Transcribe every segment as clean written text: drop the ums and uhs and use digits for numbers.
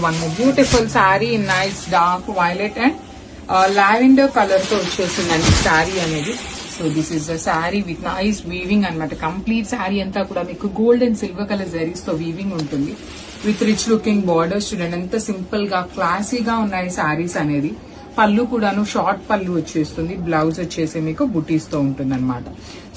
One beautiful sari in nice dark violet and lavender colour తో వచ్చేసిందండి శారీ అనేది. So this is the sari with nice weaving అనమాట. Complete sari అంతా కూడా మీకు gold and silver colour zaris తో వీవింగ్ ఉంటుంది. విత్ రిచ్ లుకింగ్ బార్డర్స్ చూడండి ఎంత సింపుల్ గా క్లాసీగా ఉన్నాయి శారీస్ అనేది. పళ్ళు కూడాను షార్ట్ పళ్ళు వచ్చేస్తుంది. బ్లౌజ్ వచ్చేసి మీకు బుటీస్ తో ఉంటుంది అనమాట.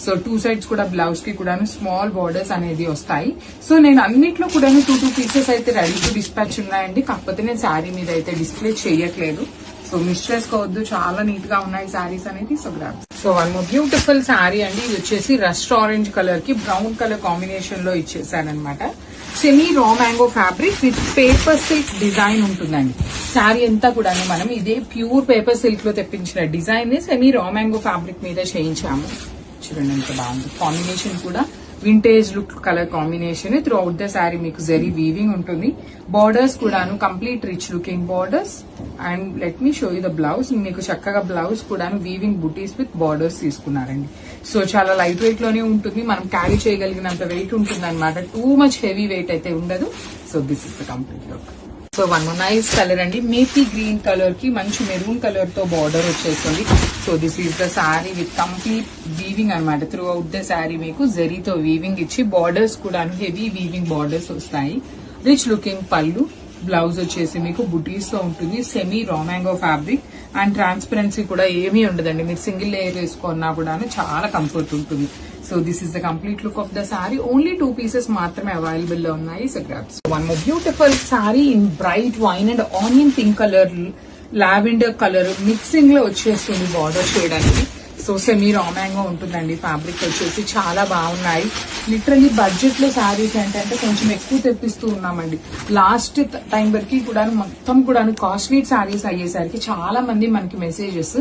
సో టూ సైడ్స్ కూడా బ్లౌజ్ కి కూడాను స్మాల్ బార్డర్స్ అనేది వస్తాయి. సో నేను అన్నిట్లో కూడాను టూ పీసెస్ అయితే రెడీ టు డిస్పాచ్ ఉన్నాయండి. కాకపోతే నేను శారీ మీద అయితే డిస్ప్లే చేయట్లేదు. సో మిస్ చేసుకోవద్దు, చాలా నీట్ గా ఉన్నాయి శారీస్ అనేది. So grab. So one beautiful sari అండి. ఇది వచ్చేసి రస్ట్ ఆరెంజ్ కలర్ కి బ్రౌన్ కలర్ కాంబినేషన్ లో ఇచ్చేసానమాట. Semi raw mango fabric with paper silk design ఉంటుందండి. శారీ అంతా కూడా మనం ఇదే ప్యూర్ పేపర్ సిల్క్ లో తెప్పించిన డిజైన్ ని సెమీ రా మ్యాంగో ఫ్యాబ్రిక్ మీద చేయించాము. చూడండి ఎంత బాగుంది. కాంబినేషన్ కూడా vintage look colour combination. Through out the sari మీకు జరీ వీవింగ్ ఉంటుంది. బార్డర్స్ కూడాను complete rich looking borders. And let me show you the blouse. మీకు చక్కగా బ్లౌజ్ కూడాను వీవింగ్ బుటీస్ విత్ బార్డర్స్ తీసుకున్నారండి. సో చాలా లైట్ వెయిట్ లోనే ఉంటుంది. మనం క్యారీ చేయగలిగినంత వెయిట్ ఉంటుంది అనమాట. టూ మచ్ హెవీ వెయిట్ అయితే ఉండదు. So this is the complete look. So one nice colour అండి. మేపీ గ్రీన్ కలర్ కి మంచి మెరూన్ కలర్ తో బార్డర్ వచ్చేస్తుంది. So this is the sari with complete weaving అనమాట. త్రూ అవుట్ ద శారీ మీకు జరీతో వీవింగ్ ఇచ్చి బార్డర్స్ కూడా హెవీ వీవింగ్ బార్డర్స్ వస్తాయి. రిచ్ లుకింగ్ పళ్ళు. బ్లౌజ్ వచ్చేసి మీకు బుటీస్ తో ఉంటుంది. Semi raw mango fabric and transparency కూడా ఏమీ ఉండదండి. మీరు సింగిల్ లేయర్ వేసుకున్నా కూడా చాలా కంఫర్ట్ ఉంటుంది. So this is the complete look of the sari. Only 2 pieces మాత్రమే అవైలబుల్ లో ఉన్నాయి. So grabs. One beautiful sari in bright wine and onion pink colour lavender colour mixing లో వచ్చేస్తుంది బార్డర్ షేడ్ అనేది. సో సెమీ రా మ్యాంగో ఉంటుందండి. Fabric వచ్చేసి చాలా బాగున్నాయి. లిటరలీ బడ్జెట్ లో శారీస్ ఏంటంటే కొంచెం ఎక్కువ తెప్పిస్తూ ఉన్నామండి. లాస్ట్ టైం వరకు కూడా మొత్తం కూడా కాస్ట్లీ శారీస్ అయ్యేసరికి చాలా మంది మనకి మెసేజెస్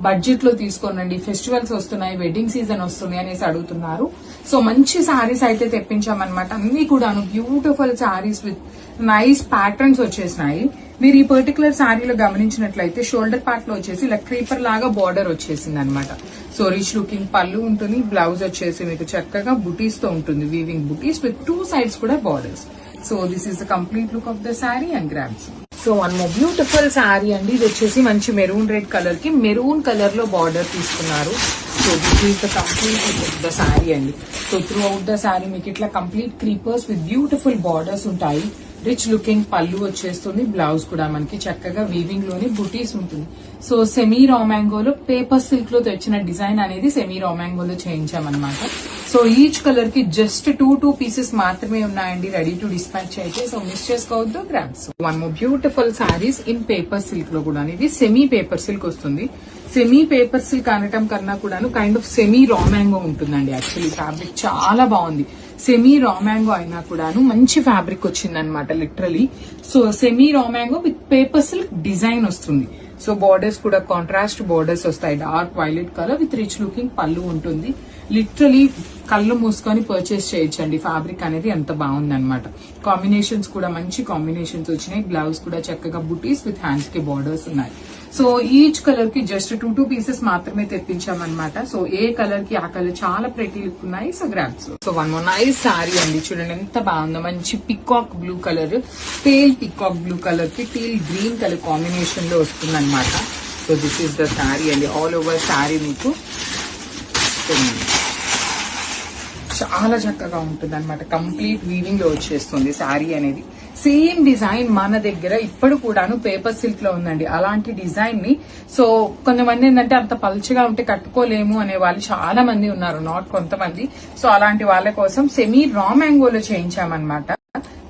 బడ్జెట్ లో తీసుకోనండి, ఫెస్టివల్స్ వస్తున్నాయి, వెడ్డింగ్ సీజన్ వస్తున్నాయి అనేసి అడుగుతున్నారు. సో మంచి శారీస్ అయితే తెప్పించామన్నమాట. అన్ని కూడాను beautiful saris with nice patterns వచ్చేసినాయి. మీరు ఈ పర్టికులర్ శారీలో గమనించినట్లయితే షోల్డర్ పార్ట్ లో వచ్చేసి ఇలా క్రీపర్ లాగా బార్డర్ వచ్చేసింది అనమాట. సో రిచ్ లుకింగ్ పళ్ళు ఉంటుంది. బ్లౌజ్ వచ్చేసి మీకు చక్కగా బుటీస్ తో ఉంటుంది. వీవింగ్ బుటీస్ విత్ 2 సైడ్స్ కూడా borders. So this is the complete look of the sari and grabs. So one more beautiful sari అండి. ఇది వచ్చేసి మంచి మెరూన్ రెడ్ కలర్ కి మెరూన్ కలర్ లో బార్డర్ తీసుకున్నారు. So this is the complete look of the sari అండి. So throughout the sari మీకు ఇట్లా complete creepers with beautiful borders ఉంటాయి. రిచ్ లుకింగ్ పళ్ళు వచ్చేస్తుంది. బ్లౌజ్ కూడా మనకి చక్కగా వీవింగ్ లోని బుటీస్ ఉంటుంది. So semi raw మ్యాంగోలో paper silk లో తెచ్చిన డిజైన్ అనేది సెమీ రా మ్యాంగోలో చేయించామన్నమాట. సో ఈచ్ కలర్ కి జస్ట్ 2 పీసెస్ మాత్రమే ఉన్నాయండి రెడీ టు డిస్పాచ్ అయితే. సో మిస్ చేసుకోవద్దు. Grabs. One more beautiful saris in paper silk లో కూడా. ఇది సెమీ పేపర్ సిల్క్ వస్తుంది. సెమీ పేపర్ సిల్క్ అనటం కన్నా కూడాను kind of semi raw mango ఉంటుందండి. యాక్చువల్లీ ఫ్యాబ్రిక్ చాలా బాగుంది. సెమీ రా మ్యాంగో అయినా కూడాను మంచి ఫ్యాబ్రిక్ వచ్చిందనమాట literally. So semi raw mango with paper silk design వస్తుంది. సో బార్డర్స్ కూడా కాంట్రాస్ట్ బార్డర్స్ వస్తాయి. Dark violet colour with rich looking పళ్ళు ఉంటుంది. లిటరలీ కళ్ళు మూసుకొని పర్చేస్ చేయొచ్చండి. ఫ్యాబ్రిక్ అనేది ఎంత బాగుందన్నమాట. కాంబినేషన్స్ కూడా మంచి కాంబినేషన్స్ వచ్చినాయి. బ్లౌజ్ కూడా చక్కగా బుటీస్ విత్ హ్యాండ్స్ కి బార్డర్స్ ఉన్నాయి. సో ఈచ్ కలర్ కి జస్ట్ 2 పీసెస్ మాత్రమే తెప్పించామన్నమాట. సో ఏ కలర్ కి ఆ కలర్ చాలా ప్రెటీ లుక్ ఉన్నాయి. So grabs. So one more nice sari అండి. చూడండి ఎంత బాగుందో. మంచి peacock blue colour, pale peacock blue colour కి టీల్ గ్రీన్ కలర్ కాంబినేషన్ లో వస్తుంది అనమాట. So this is the sari అండి. ఆల్ ఓవర్ శారీ మీకు చాలా చక్కగా ఉంటుంది అనమాట. కంప్లీట్ వీవింగ్ లో వచ్చేస్తుంది శారీ అనేది. సేమ్ డిజైన్ మన దగ్గర ఇప్పుడు కూడాను పేపర్ సిల్క్ లో ఉందండి. అలాంటి డిజైన్ ని సో కొంతమంది ఏంటంటే అంత పల్చగా ఉంటే కట్టుకోలేము అనే వాళ్ళు చాలా మంది ఉన్నారు, నాట్ కొంతమంది. సో అలాంటి వాళ్ళ కోసం సెమీ రా మ్యాంగోలో చేయించామన్నమాట.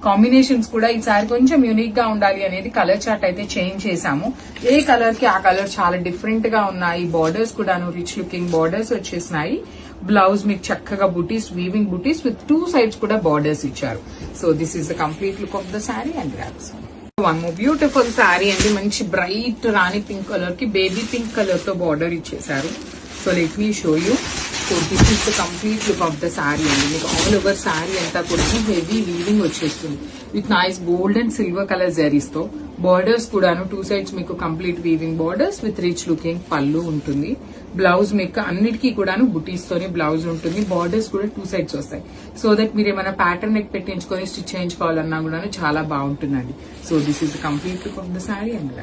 కాంబినేషన్స్ కూడా ఈసారి కొంచెం యూనిక్ గా ఉండాలి అనేది కలర్ చార్ట్ అయితే చేంజ్ చేశాము. ఏ కలర్ కి ఆ కలర్ చాలా డిఫరెంట్ గా ఉన్నాయి. బార్డర్స్ కూడాను రిచ్ లుకింగ్ బార్డర్స్ వచ్చేసినాయి. బ్లౌజ్ మీకు చక్కగా బుటీస్, వీవింగ్ బుటీస్ విత్ 2 సైడ్స్ కూడా బార్డర్స్ ఇచ్చారు. So this is the complete look of the sari and grabs. One more beautiful sari అండి. మంచి బ్రైట్ రాణి పింక్ కలర్ కి బేబీ పింక్ కలర్ తో బార్డర్ ఇచ్చేసారు. So let me show you. So this is the complete look of the sari అండి. మీకు all over sari అంతా కూడా heavy weaving వచ్చేస్తుంది with nice gold and silver colour zaris తో. బార్డర్స్ కూడాను 2 sides మీకు complete weaving borders with rich looking పళ్ళు ఉంటుంది. బ్లౌజ్ మీకు అన్నిటికీ కూడాను బుటీస్ తోనే బ్లౌజ్ ఉంటుంది. బార్డర్స్ కూడా 2 sides వస్తాయి. సో దట్ మీరు ఏమైనా ప్యాటర్న్ నెక్ పెట్టించుకొని స్టిచ్ చేయించుకోవాలన్నా కూడా చాలా బాగుంటుందండి. So this is the complete look of the sari and